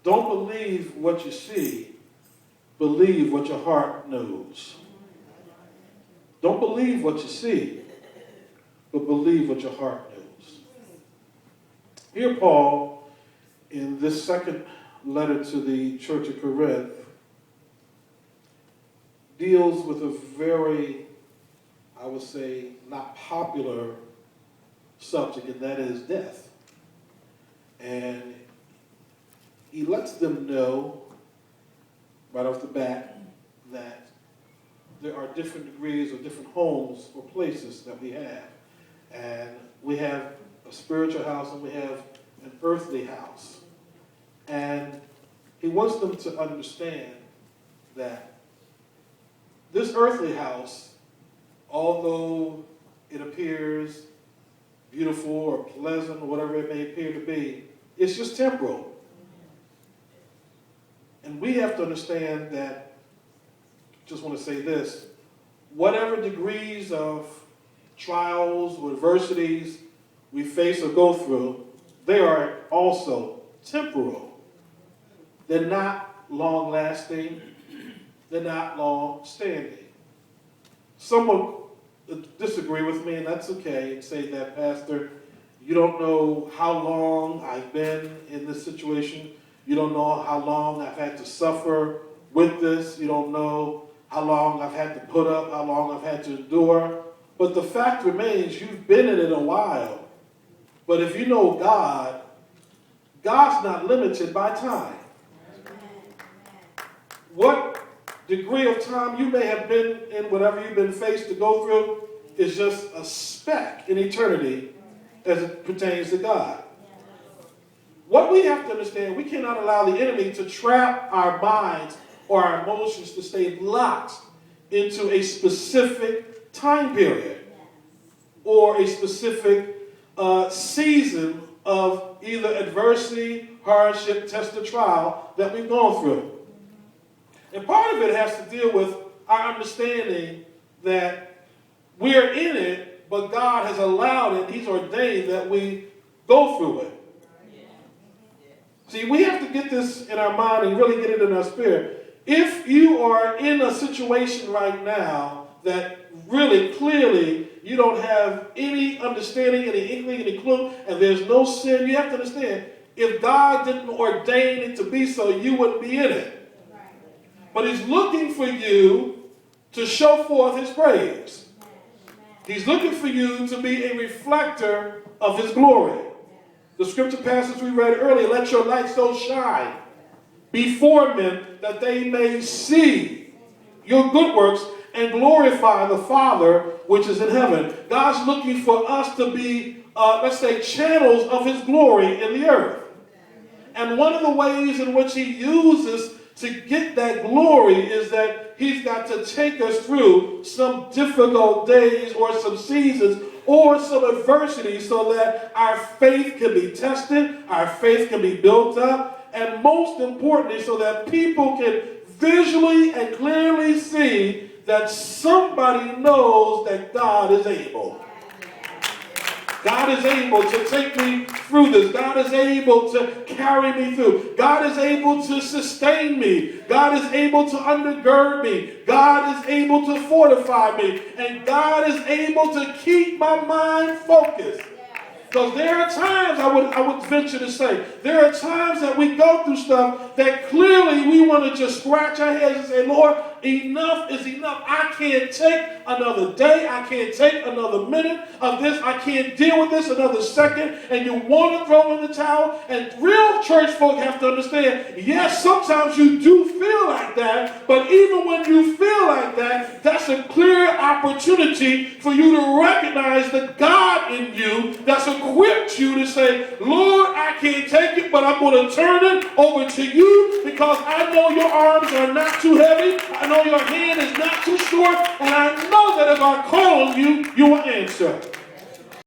Don't believe what you see. Believe what your heart knows. Don't believe what you see, but believe what your heart knows. Here Paul, in this second letter to the church of Corinth, deals with a very, I would say, not popular subject, and that is death. And he lets them know right off the bat that there are different degrees or different homes or places that we have. And we have a spiritual house and we have an earthly house. And he wants them to understand that this earthly house, although it appears beautiful or pleasant or whatever it may appear to be, it's just temporal. And we have to understand that, just want to say this, whatever degrees of trials or adversities we face or go through, they are also temporal. They're not long-lasting. They're not long-standing. Some will disagree with me, and that's okay, and say that, Pastor, you don't know how long I've been in this situation. You don't know how long I've had to suffer with this. You don't know how long I've had to put up, how long I've had to endure. But the fact remains, you've been in it a while. But if you know God, God's not limited by time. What degree of time you may have been in, whatever you've been faced to go through, is just a speck in eternity as it pertains to God. What we have to understand, we cannot allow the enemy to trap our minds or our emotions to stay locked into a specific time period or a specific season of either adversity, hardship, test, or trial that we've gone through. And part of it has to deal with our understanding that we're in it, but God has allowed it, He's ordained that we go through it. See, we have to get this in our mind and really get it in our spirit. If you are in a situation right now that really clearly you don't have any understanding, any inkling, any clue, and there's no sin, you have to understand, if God didn't ordain it to be so, you wouldn't be in it. But He's looking for you to show forth His praise. He's looking for you to be a reflector of His glory. The scripture passage we read earlier, let your light so shine before men that they may see your good works and glorify the Father which is in heaven. God's looking for us to be, let's say, channels of His glory in the earth. And one of the ways in which He uses to get that glory is that He's got to take us through some difficult days or some seasons or some adversity so that our faith can be tested, our faith can be built up, and most importantly, so that people can visually and clearly see that somebody knows that God is able. God is able to take me through this. God is able to carry me through. God is able to sustain me. God is able to undergird me. God is able to fortify me. And God is able to keep my mind focused. Because there are times, I would venture to say, there are times that we go through stuff that clearly we want to just scratch our heads and say, Lord, enough is enough. I can't take another day. I can't take another minute of this. I can't deal with this another second. And you want to throw in the towel. And real church folk have to understand, yes, sometimes you do feel like that. But even when you feel like that, that's a clear opportunity for you to recognize the God in you that's equipped you to say, Lord, I can't take it, but I'm going to turn it over to you because I know your arms are not too heavy. I know your hand is not too short. And I know that if I call on you, you will answer.